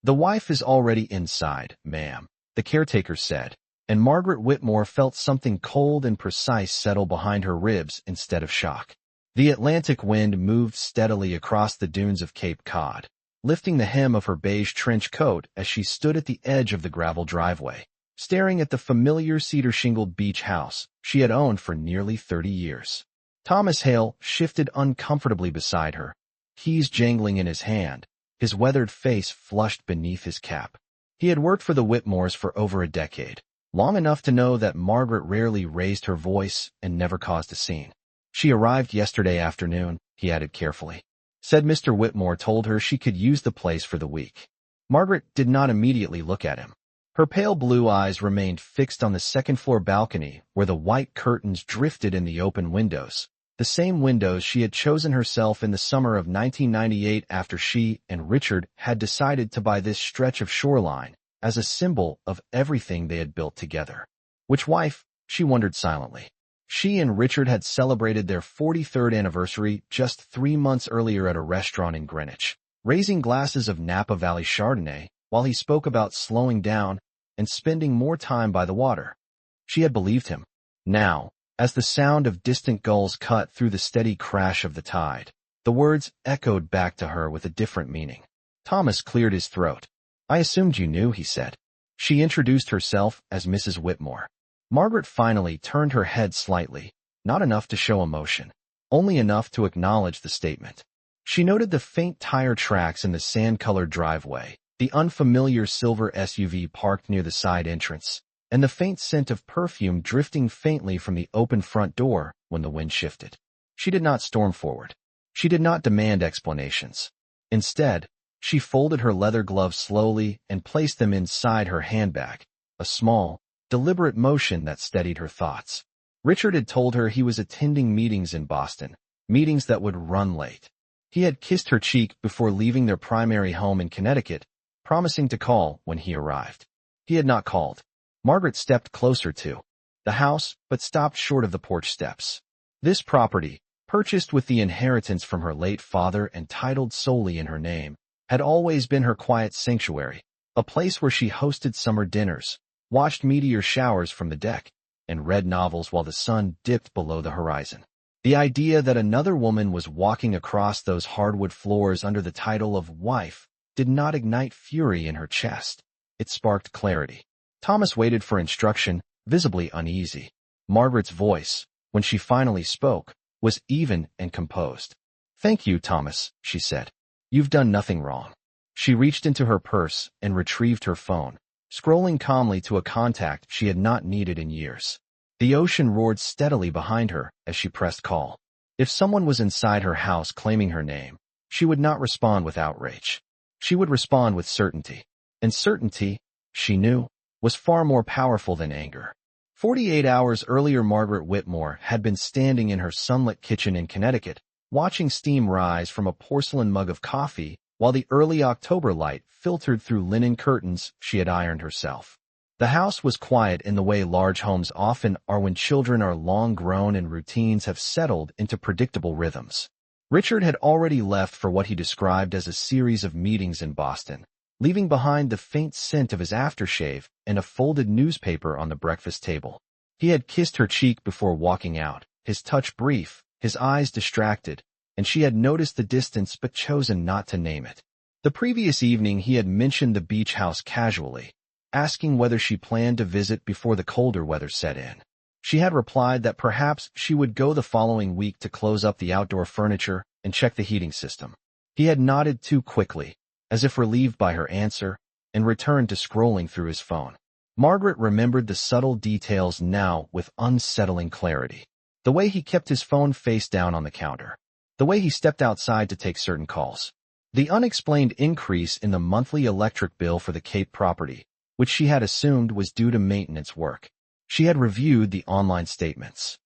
"The wife is already inside, ma'am," the caretaker said, and Margaret Whitmore felt something cold and precise settle behind her ribs instead of shock. The Atlantic wind moved steadily across the dunes of Cape Cod, lifting the hem of her beige trench coat as she stood at the edge of the gravel driveway, staring at the familiar cedar-shingled beach house she had owned for nearly 30 years. Thomas Hale shifted uncomfortably beside her, keys jangling in his hand, his weathered face flushed beneath his cap. He had worked for the Whitmores for over a decade, long enough to know that Margaret rarely raised her voice and never caused a scene. "She arrived yesterday afternoon," he added carefully. "Said Mr. Whitmore told her she could use the place for the week." Margaret did not immediately look at him. Her pale blue eyes remained fixed on the second-floor balcony where the white curtains drifted in the open windows, the same windows she had chosen herself in the summer of 1998 after she and Richard had decided to buy this stretch of shoreline as a symbol of everything they had built together. Which wife? She wondered silently. She and Richard had celebrated their 43rd anniversary just 3 months earlier at a restaurant in Greenwich, raising glasses of Napa Valley Chardonnay while he spoke about slowing down and spending more time by the water. She had believed him. Now, as the sound of distant gulls cut through the steady crash of the tide, the words echoed back to her with a different meaning. Thomas cleared his throat. "I assumed you knew," he said. She introduced herself as Mrs. Whitmore. Margaret finally turned her head slightly, not enough to show emotion, only enough to acknowledge the statement. She noted the faint tire tracks in the sand-colored driveway, the unfamiliar silver SUV parked near the side entrance, and the faint scent of perfume drifting faintly from the open front door when the wind shifted. She did not storm forward. She did not demand explanations. Instead, she folded her leather gloves slowly and placed them inside her handbag, a small, deliberate motion that steadied her thoughts. Richard had told her he was attending meetings in Boston, meetings that would run late. He had kissed her cheek before leaving their primary home in Connecticut, promising to call when he arrived. He had not called. Margaret stepped closer to the house, but stopped short of the porch steps. This property, purchased with the inheritance from her late father and titled solely in her name, had always been her quiet sanctuary, a place where she hosted summer dinners, watched meteor showers from the deck, and read novels while the sun dipped below the horizon. The idea that another woman was walking across those hardwood floors under the title of wife did not ignite fury in her chest. It sparked clarity. Thomas waited for instruction, visibly uneasy. Margaret's voice, when she finally spoke, was even and composed. "Thank you, Thomas," she said. "You've done nothing wrong." She reached into her purse and retrieved her phone, scrolling calmly to a contact she had not needed in years. The ocean roared steadily behind her as she pressed call. If someone was inside her house claiming her name, she would not respond with outrage. She would respond with certainty. And certainty, she knew, was far more powerful than anger. 48 hours earlier, Margaret Whitmore had been standing in her sunlit kitchen in Connecticut, watching steam rise from a porcelain mug of coffee while the early October light filtered through linen curtains she had ironed herself. The house was quiet in the way large homes often are when children are long grown and routines have settled into predictable rhythms. Richard had already left for what he described as a series of meetings in Boston, leaving behind the faint scent of his aftershave and a folded newspaper on the breakfast table. He had kissed her cheek before walking out, his touch brief, his eyes distracted, and she had noticed the distance but chosen not to name it. The previous evening he had mentioned the beach house casually, asking whether she planned to visit before the colder weather set in. She had replied that perhaps she would go the following week to close up the outdoor furniture and check the heating system. He had nodded too quickly, as if relieved by her answer, and returned to scrolling through his phone. Margaret remembered the subtle details now with unsettling clarity. The way he kept his phone face down on the counter. The way he stepped outside to take certain calls. The unexplained increase in the monthly electric bill for the Cape property, which she had assumed was due to maintenance work. She had reviewed the online statements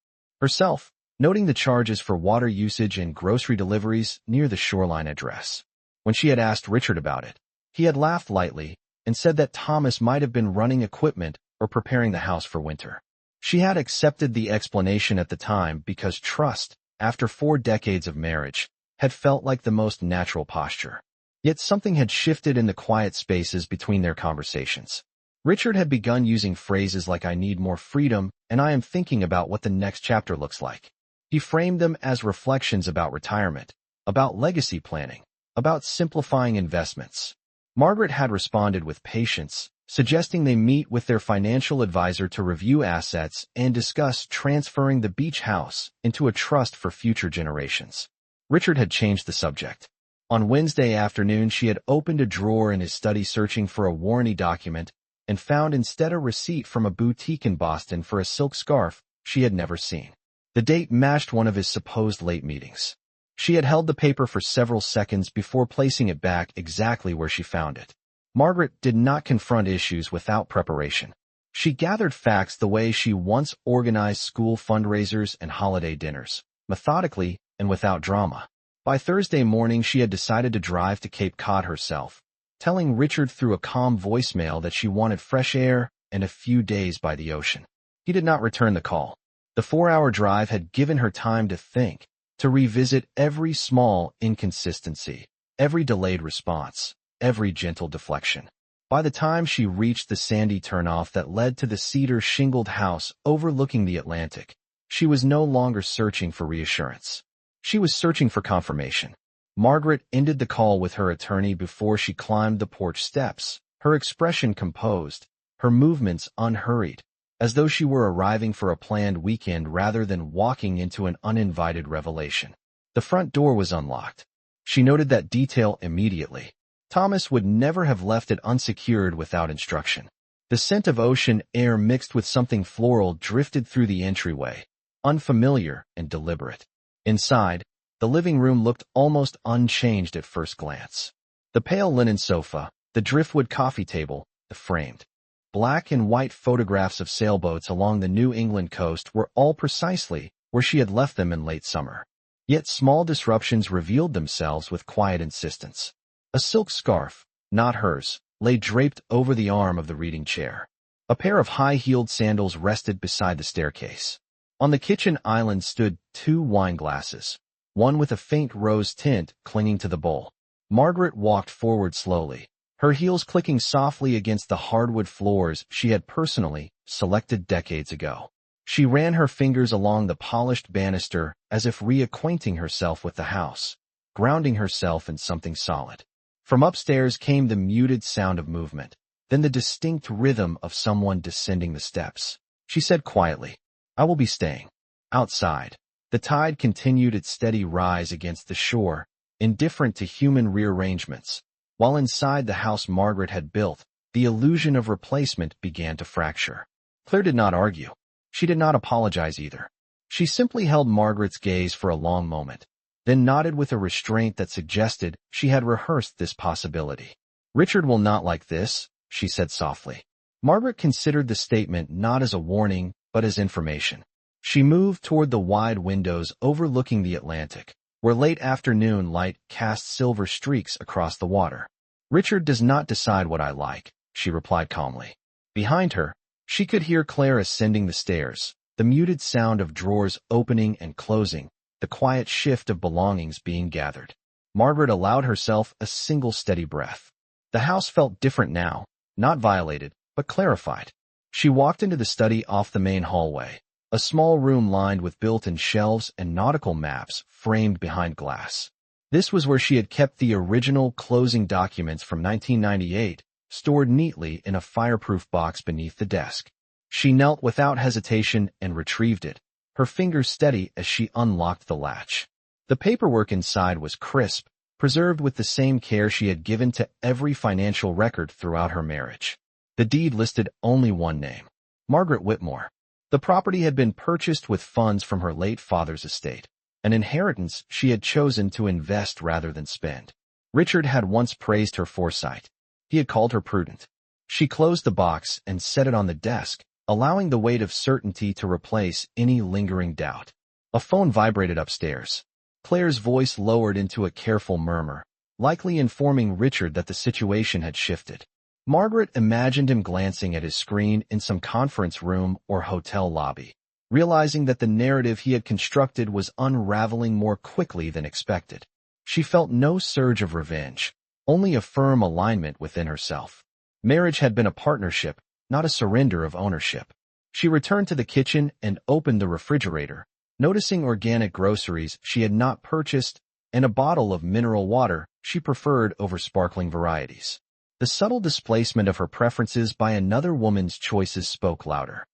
herself, noting the charges for water usage and grocery deliveries near the shoreline address. When she had asked Richard about it, he had laughed lightly and said that Thomas might have been running equipment or preparing the house for winter. She had accepted the explanation at the time because trust, after 4 decades of marriage, had felt like the most natural posture. Yet something had shifted in the quiet spaces between their conversations. Richard had begun using phrases like "I need more freedom" and "I am thinking about what the next chapter looks like." He framed them as reflections about retirement, about legacy planning, about simplifying investments. Margaret had responded with patience, suggesting they meet with their financial advisor to review assets and discuss transferring the beach house into a trust for future generations. Richard had changed the subject. On Wednesday afternoon, she had opened a drawer in his study searching for a warranty document and found instead a receipt from a boutique in Boston for a silk scarf she had never seen. The date matched one of his supposed late meetings. She had held the paper for several seconds before placing it back exactly where she found it. Margaret did not confront issues without preparation. She gathered facts the way she once organized school fundraisers and holiday dinners, methodically and without drama. By Thursday morning, she had decided to drive to Cape Cod herself, telling Richard through a calm voicemail that she wanted fresh air and a few days by the ocean. He did not return the call. The 4-hour drive had given her time to think, to revisit every small inconsistency, every delayed response, every gentle deflection. By the time she reached the sandy turnoff that led to the cedar-shingled house overlooking the Atlantic, she was no longer searching for reassurance. She was searching for confirmation. Margaret ended the call with her attorney before she climbed the porch steps, her expression composed, her movements unhurried, as though she were arriving for a planned weekend rather than walking into an uninvited revelation. The front door was unlocked. She noted that detail immediately. Thomas would never have left it unsecured without instruction. The scent of ocean air mixed with something floral drifted through the entryway, unfamiliar and deliberate. Inside, the living room looked almost unchanged at first glance. The pale linen sofa, the driftwood coffee table, the framed black and white photographs of sailboats along the New England coast were all precisely where she had left them in late summer. Yet small disruptions revealed themselves with quiet insistence. A silk scarf, not hers, lay draped over the arm of the reading chair. A pair of high-heeled sandals rested beside the staircase. On the kitchen island stood 2 wine glasses, one with a faint rose tint clinging to the bowl. Margaret walked forward slowly, her heels clicking softly against the hardwood floors she had personally selected decades ago. She ran her fingers along the polished banister as if reacquainting herself with the house, grounding herself in something solid. From upstairs came the muted sound of movement, then the distinct rhythm of someone descending the steps. She said quietly, "I will be staying." Outside, the tide continued its steady rise against the shore, indifferent to human rearrangements, while inside the house Margaret had built, the illusion of replacement began to fracture. Claire did not argue. She did not apologize either. She simply held Margaret's gaze for a long moment, then nodded with a restraint that suggested she had rehearsed this possibility. "Richard will not like this," she said softly. Margaret considered the statement not as a warning, but as information. She moved toward the wide windows overlooking the Atlantic, where late afternoon light cast silver streaks across the water. "Richard does not decide what I like," she replied calmly. Behind her, she could hear Claire ascending the stairs, the muted sound of drawers opening and closing, the quiet shift of belongings being gathered. Margaret allowed herself a single steady breath. The house felt different now, not violated, but clarified. She walked into the study off the main hallway, a small room lined with built-in shelves and nautical maps framed behind glass. This was where she had kept the original closing documents from 1998, stored neatly in a fireproof box beneath the desk. She knelt without hesitation and retrieved it, her fingers steady as she unlocked the latch. The paperwork inside was crisp, preserved with the same care she had given to every financial record throughout her marriage. The deed listed only one name, Margaret Whitmore. The property had been purchased with funds from her late father's estate, an inheritance she had chosen to invest rather than spend. Richard had once praised her foresight. He had called her prudent. She closed the box and set it on the desk, allowing the weight of certainty to replace any lingering doubt. A phone vibrated upstairs. Claire's voice lowered into a careful murmur, likely informing Richard that the situation had shifted. Margaret imagined him glancing at his screen in some conference room or hotel lobby, realizing that the narrative he had constructed was unraveling more quickly than expected. She felt no surge of revenge, only a firm alignment within herself. Marriage had been a partnership, not a surrender of ownership. She returned to the kitchen and opened the refrigerator, noticing organic groceries she had not purchased and a bottle of mineral water she preferred over sparkling varieties. The subtle displacement of her preferences by another woman's choices spoke louder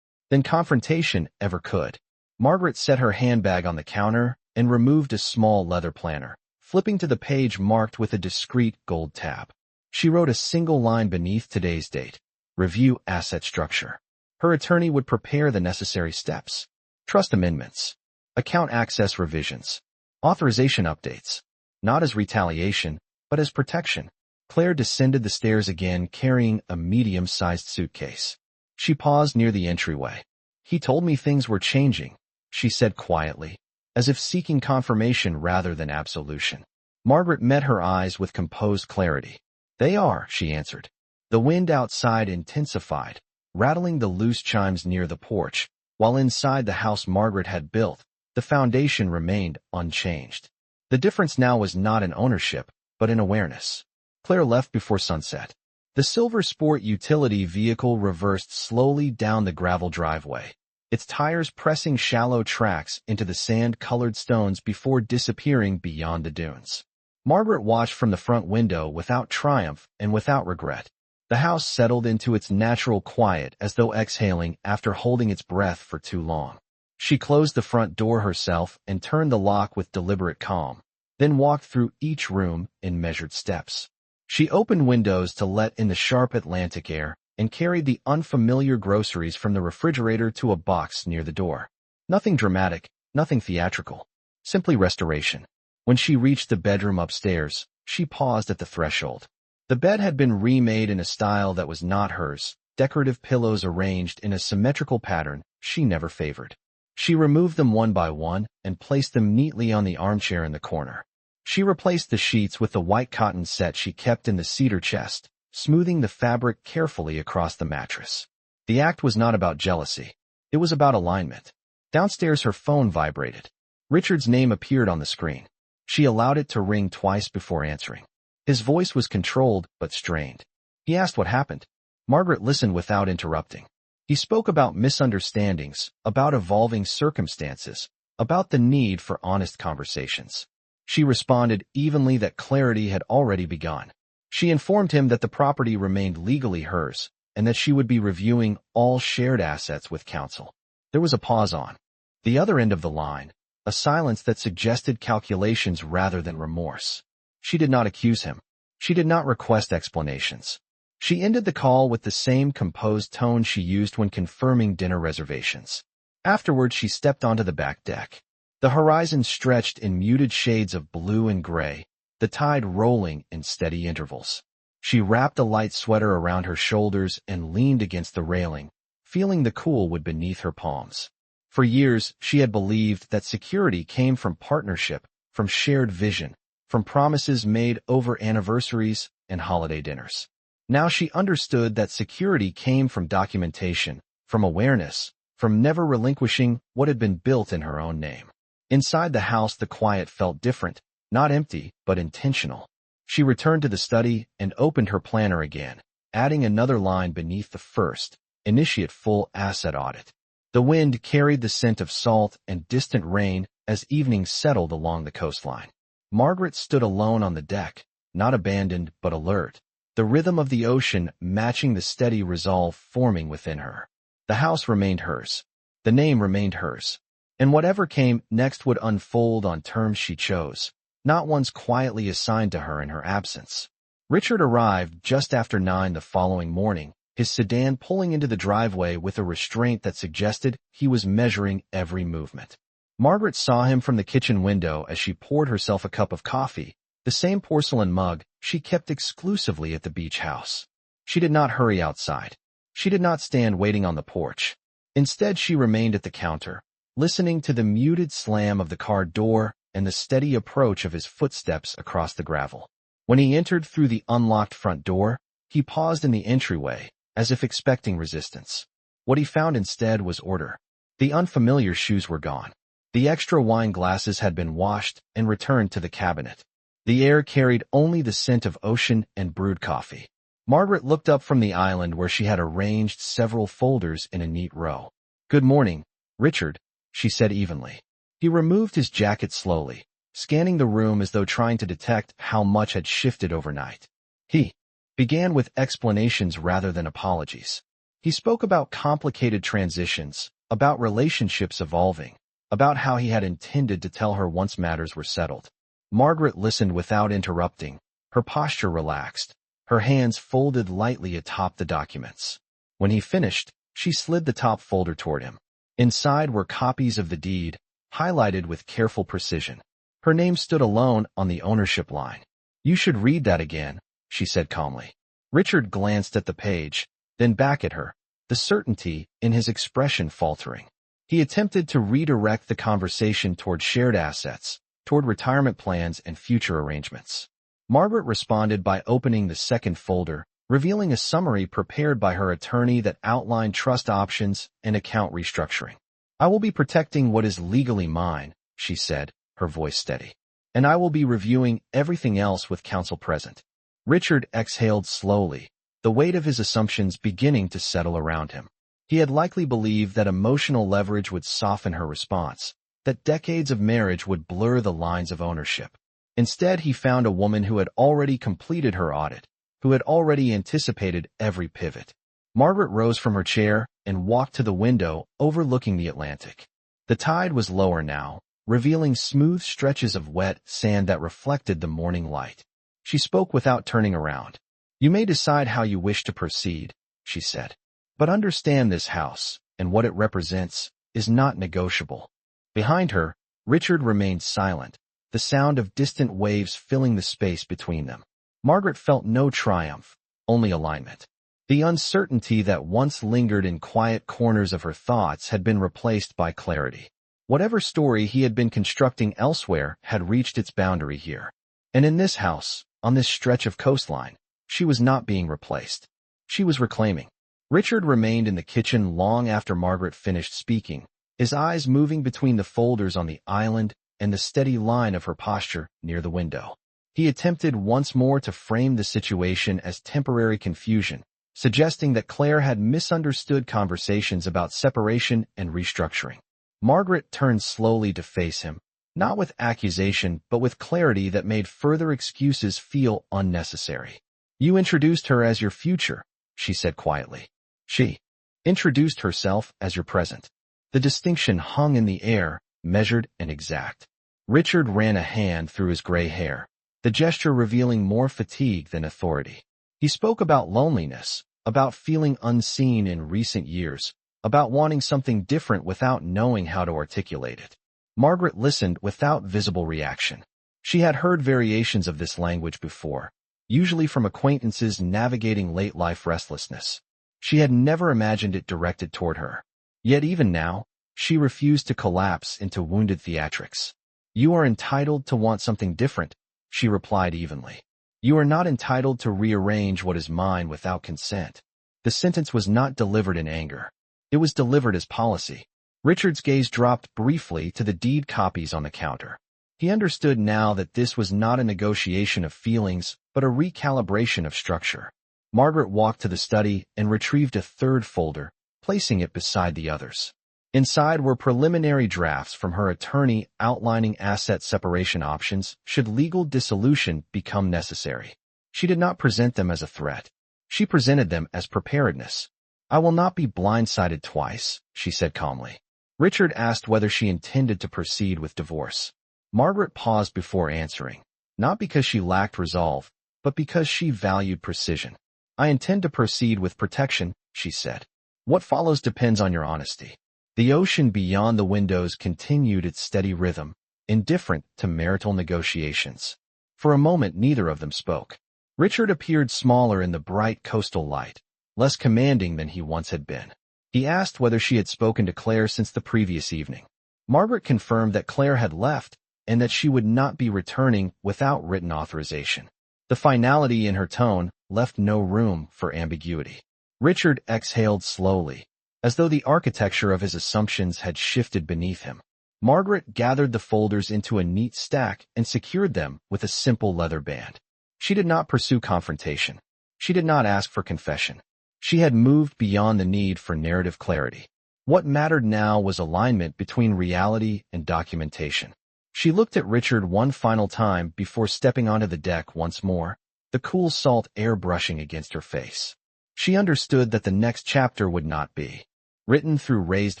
than confrontation ever could. Margaret set her handbag on the counter and removed a small leather planner, flipping to the page marked with a discreet gold tab. She wrote a single line beneath today's date: review asset structure. Her attorney would prepare the necessary steps: trust amendments, account access revisions, authorization updates. Not as retaliation, but as protection. Claire descended the stairs again, carrying a medium-sized suitcase. She paused near the entryway. "He told me things were changing," she said quietly, as if seeking confirmation rather than absolution. Margaret met her eyes with composed clarity. "They are," she answered. The wind outside intensified, rattling the loose chimes near the porch, while inside the house Margaret had built, the foundation remained unchanged. The difference now was not in ownership, but in awareness. Claire left before sunset. The silver sport utility vehicle reversed slowly down the gravel driveway, its tires pressing shallow tracks into the sand-colored stones before disappearing beyond the dunes. Margaret watched from the front window without triumph and without regret. The house settled into its natural quiet as though exhaling after holding its breath for too long. She closed the front door herself and turned the lock with deliberate calm, then walked through each room in measured steps. She opened windows to let in the sharp Atlantic air and carried the unfamiliar groceries from the refrigerator to a box near the door. Nothing dramatic, nothing theatrical, simply restoration. When she reached the bedroom upstairs, she paused at the threshold. The bed had been remade in a style that was not hers, decorative pillows arranged in a symmetrical pattern she never favored. She removed them one by one and placed them neatly on the armchair in the corner. She replaced the sheets with the white cotton set she kept in the cedar chest, smoothing the fabric carefully across the mattress. The act was not about jealousy. It was about alignment. Downstairs her phone vibrated. Richard's name appeared on the screen. She allowed it to ring twice before answering. His voice was controlled but strained. He asked what happened. Margaret listened without interrupting. He spoke about misunderstandings, about evolving circumstances, about the need for honest conversations. She responded evenly that clarity had already begun. She informed him that the property remained legally hers, and that she would be reviewing all shared assets with counsel. There was a pause on the other end of the line, a silence that suggested calculations rather than remorse. She did not accuse him. She did not request explanations. She ended the call with the same composed tone she used when confirming dinner reservations. Afterward, she stepped onto the back deck. The horizon stretched in muted shades of blue and gray, the tide rolling in steady intervals. She wrapped a light sweater around her shoulders and leaned against the railing, feeling the cool wood beneath her palms. For years, she had believed that security came from partnership, from shared vision, from promises made over anniversaries and holiday dinners. Now she understood that security came from documentation, from awareness, from never relinquishing what had been built in her own name. Inside the house, the quiet felt different, not empty, but intentional. She returned to the study and opened her planner again, adding another line beneath the first: initiate full asset audit. The wind carried the scent of salt and distant rain as evening settled along the coastline. Margaret stood alone on the deck, not abandoned but alert, the rhythm of the ocean matching the steady resolve forming within her. The house remained hers. The name remained hers. And whatever came next would unfold on terms she chose, not ones quietly assigned to her in her absence. Richard arrived just after 9 the following morning, his sedan pulling into the driveway with a restraint that suggested he was measuring every movement. Margaret saw him from the kitchen window as she poured herself a cup of coffee, the same porcelain mug she kept exclusively at the beach house. She did not hurry outside. She did not stand waiting on the porch. Instead, she remained at the counter, listening to the muted slam of the car door and the steady approach of his footsteps across the gravel. When he entered through the unlocked front door, he paused in the entryway, as if expecting resistance. What he found instead was order. The unfamiliar shoes were gone. The extra wine glasses had been washed and returned to the cabinet. The air carried only the scent of ocean and brewed coffee. Margaret looked up from the island where she had arranged several folders in a neat row. "Good morning, Richard," she said evenly. He removed his jacket slowly, scanning the room as though trying to detect how much had shifted overnight. He began with explanations rather than apologies. He spoke about complicated transitions, about relationships evolving, about how he had intended to tell her once matters were settled. Margaret listened without interrupting, her posture relaxed, her hands folded lightly atop the documents. When he finished, she slid the top folder toward him. Inside were copies of the deed, highlighted with careful precision. Her name stood alone on the ownership line. "You should read that again," she said calmly. Richard glanced at the page, then back at her, the certainty in his expression faltering. He attempted to redirect the conversation toward shared assets, toward retirement plans and future arrangements. Margaret responded by opening the second folder, revealing a summary prepared by her attorney that outlined trust options and account restructuring. "I will be protecting what is legally mine," she said, her voice steady. "And I will be reviewing everything else with counsel present." Richard exhaled slowly, the weight of his assumptions beginning to settle around him. He had likely believed that emotional leverage would soften her response, that decades of marriage would blur the lines of ownership. Instead, he found a woman who had already completed her audit, who had already anticipated every pivot. Margaret rose from her chair and walked to the window overlooking the Atlantic. The tide was lower now, revealing smooth stretches of wet sand that reflected the morning light. She spoke without turning around. "You may decide how you wish to proceed," she said. "But understand this house, and what it represents, is not negotiable." Behind her, Richard remained silent, the sound of distant waves filling the space between them. Margaret felt no triumph, only alignment. The uncertainty that once lingered in quiet corners of her thoughts had been replaced by clarity. Whatever story he had been constructing elsewhere had reached its boundary here. And in this house, on this stretch of coastline, she was not being replaced. She was reclaiming. Richard remained in the kitchen long after Margaret finished speaking, his eyes moving between the folders on the island and the steady line of her posture near the window. He attempted once more to frame the situation as temporary confusion, suggesting that Claire had misunderstood conversations about separation and restructuring. Margaret turned slowly to face him, not with accusation but with clarity that made further excuses feel unnecessary. "You introduced her as your future," she said quietly. "She introduced herself as your present." The distinction hung in the air, measured and exact. Richard ran a hand through his gray hair, the gesture revealing more fatigue than authority. He spoke about loneliness, about feeling unseen in recent years, about wanting something different without knowing how to articulate it. Margaret listened without visible reaction. She had heard variations of this language before, usually from acquaintances navigating late-life restlessness. She had never imagined it directed toward her. Yet even now, she refused to collapse into wounded theatrics. "You are entitled to want something different," she replied evenly. "You are not entitled to rearrange what is mine without consent." The sentence was not delivered in anger. It was delivered as policy. Richard's gaze dropped briefly to the deed copies on the counter. He understood now that this was not a negotiation of feelings, but a recalibration of structure. Margaret walked to the study and retrieved a third folder, placing it beside the others. Inside were preliminary drafts from her attorney outlining asset separation options should legal dissolution become necessary. She did not present them as a threat. She presented them as preparedness. "I will not be blindsided twice," she said calmly. Richard asked whether she intended to proceed with divorce. Margaret paused before answering, not because she lacked resolve, but because she valued precision. "I intend to proceed with protection," she said. "What follows depends on your honesty." The ocean beyond the windows continued its steady rhythm, indifferent to marital negotiations. For a moment neither of them spoke. Richard appeared smaller in the bright coastal light, less commanding than he once had been. He asked whether she had spoken to Claire since the previous evening. Margaret confirmed that Claire had left and that she would not be returning without written authorization. The finality in her tone left no room for ambiguity. Richard exhaled slowly, as though the architecture of his assumptions had shifted beneath him. Margaret gathered the folders into a neat stack and secured them with a simple leather band. She did not pursue confrontation. She did not ask for confession. She had moved beyond the need for narrative clarity. What mattered now was alignment between reality and documentation. She looked at Richard one final time before stepping onto the deck once more, the cool salt air brushing against her face. She understood that the next chapter would not be written through raised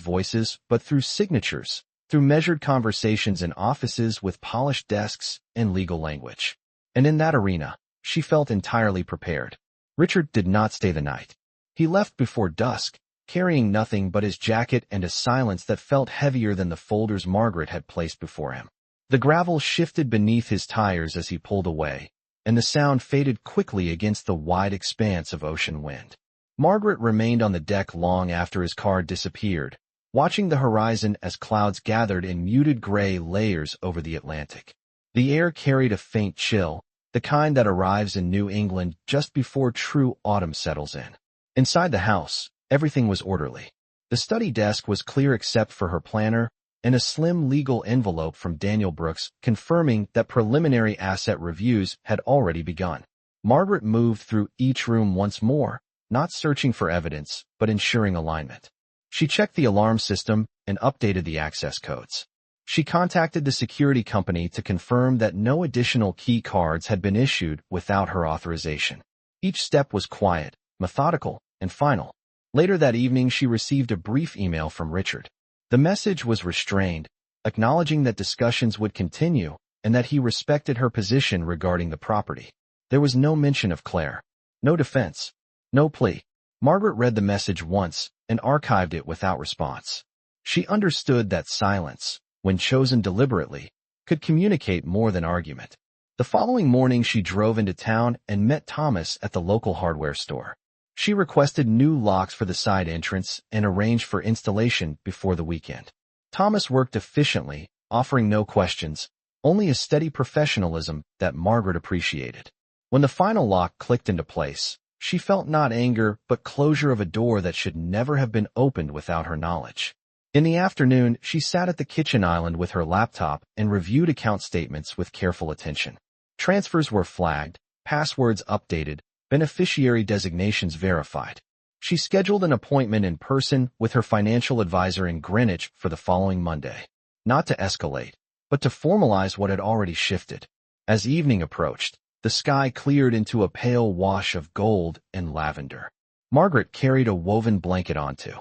voices, but through signatures, through measured conversations in offices with polished desks and legal language. And in that arena, she felt entirely prepared. Richard did not stay the night. He left before dusk, carrying nothing but his jacket and a silence that felt heavier than the folders Margaret had placed before him. The gravel shifted beneath his tires as he pulled away, and the sound faded quickly against the wide expanse of ocean wind. Margaret remained on the deck long after his car disappeared, watching the horizon as clouds gathered in muted gray layers over the Atlantic. The air carried a faint chill, the kind that arrives in New England just before true autumn settles in. Inside the house, everything was orderly. The study desk was clear except for her planner, and a slim legal envelope from Daniel Brooks confirming that preliminary asset reviews had already begun. Margaret moved through each room once more, not searching for evidence, but ensuring alignment. She checked the alarm system and updated the access codes. She contacted the security company to confirm that no additional key cards had been issued without her authorization. Each step was quiet, methodical, and final. Later that evening, she received a brief email from Richard. The message was restrained, acknowledging that discussions would continue and that he respected her position regarding the property. There was no mention of Claire, no defense, no plea. Margaret read the message once and archived it without response. She understood that silence, when chosen deliberately, could communicate more than argument. The following morning, she drove into town and met Thomas at the local hardware store. She requested new locks for the side entrance and arranged for installation before the weekend. Thomas worked efficiently, offering no questions, only a steady professionalism that Margaret appreciated. When the final lock clicked into place, she felt not anger but closure of a door that should never have been opened without her knowledge. In the afternoon, she sat at the kitchen island with her laptop and reviewed account statements with careful attention. Transfers were flagged, passwords updated, beneficiary designations verified. She scheduled an appointment in person with her financial advisor in Greenwich for the following Monday, not to escalate, but to formalize what had already shifted. As evening approached, the sky cleared into a pale wash of gold and lavender. Margaret carried a woven blanket onto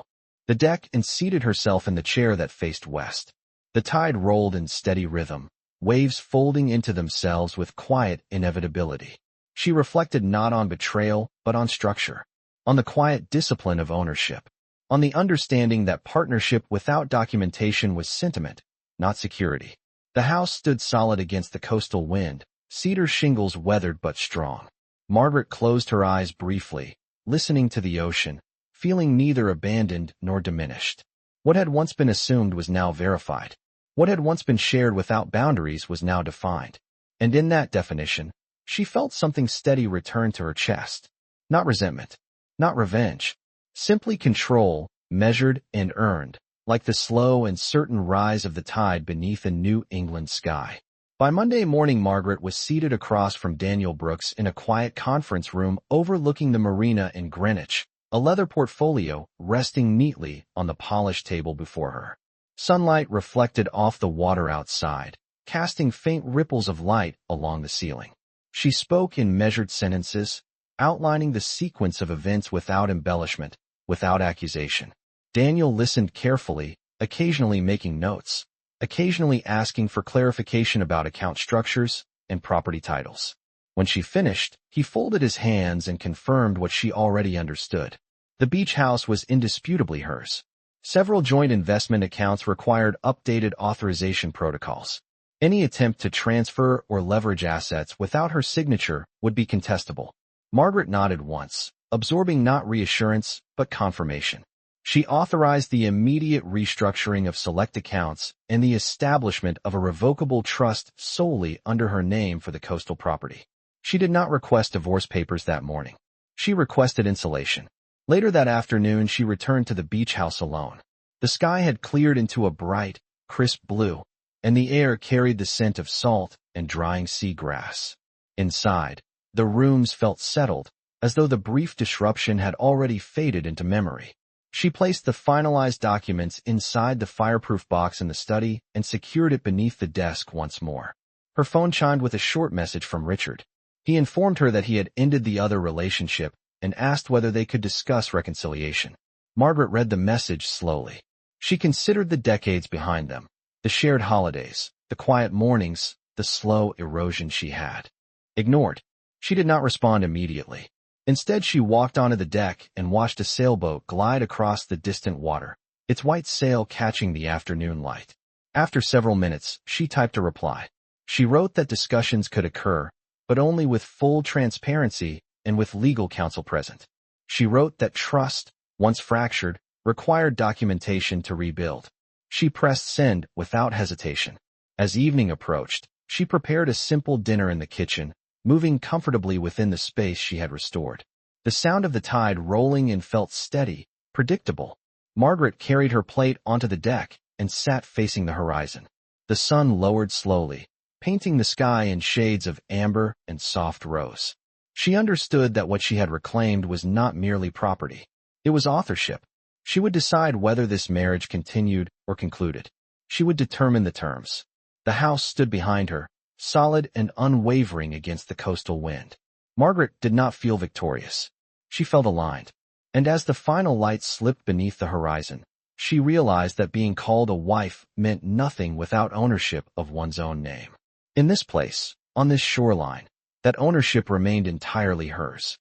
the deck and seated herself in the chair that faced west. The tide rolled in steady rhythm, waves folding into themselves with quiet inevitability. She reflected not on betrayal, but on structure, on the quiet discipline of ownership, on the understanding that partnership without documentation was sentiment, not security. The house stood solid against the coastal wind, cedar shingles weathered but strong. Margaret closed her eyes briefly, listening to the ocean, feeling neither abandoned nor diminished. What had once been assumed was now verified. What had once been shared without boundaries was now defined. And in that definition, she felt something steady return to her chest. Not resentment, not revenge, simply control, measured and earned, like the slow and certain rise of the tide beneath a New England sky. By Monday morning, Margaret was seated across from Daniel Brooks in a quiet conference room overlooking the marina in Greenwich, a leather portfolio resting neatly on the polished table before her. Sunlight reflected off the water outside, casting faint ripples of light along the ceiling. She spoke in measured sentences, outlining the sequence of events without embellishment, without accusation. Daniel listened carefully, occasionally making notes, occasionally asking for clarification about account structures and property titles. When she finished, he folded his hands and confirmed what she already understood. The beach house was indisputably hers. Several joint investment accounts required updated authorization protocols. Any attempt to transfer or leverage assets without her signature would be contestable. Margaret nodded once, absorbing not reassurance, but confirmation. She authorized the immediate restructuring of select accounts and the establishment of a revocable trust solely under her name for the coastal property. She did not request divorce papers that morning. She requested insulation. Later that afternoon, she returned to the beach house alone. The sky had cleared into a bright, crisp blue, and the air carried the scent of salt and drying seagrass. Inside, the rooms felt settled, as though the brief disruption had already faded into memory. She placed the finalized documents inside the fireproof box in the study and secured it beneath the desk once more. Her phone chimed with a short message from Richard. He informed her that he had ended the other relationship and asked whether they could discuss reconciliation. Margaret read the message slowly. She considered the decades behind them, the shared holidays, the quiet mornings, the slow erosion she had ignored. She did not respond immediately. Instead, she walked onto the deck and watched a sailboat glide across the distant water, its white sail catching the afternoon light. After several minutes, she typed a reply. She wrote that discussions could occur, but only with full transparency and with legal counsel present. She wrote that trust, once fractured, required documentation to rebuild. She pressed send without hesitation. As evening approached, she prepared a simple dinner in the kitchen, moving comfortably within the space she had restored. The sound of the tide rolling in felt steady, predictable. Margaret carried her plate onto the deck and sat facing the horizon. The sun lowered slowly, painting the sky in shades of amber and soft rose. She understood that what she had reclaimed was not merely property. It was authorship. She would decide whether this marriage continued or concluded. She would determine the terms. The house stood behind her, solid and unwavering against the coastal wind. Margaret did not feel victorious. She felt aligned. And as the final light slipped beneath the horizon, she realized that being called a wife meant nothing without ownership of one's own name. In this place, on this shoreline, that ownership remained entirely hers.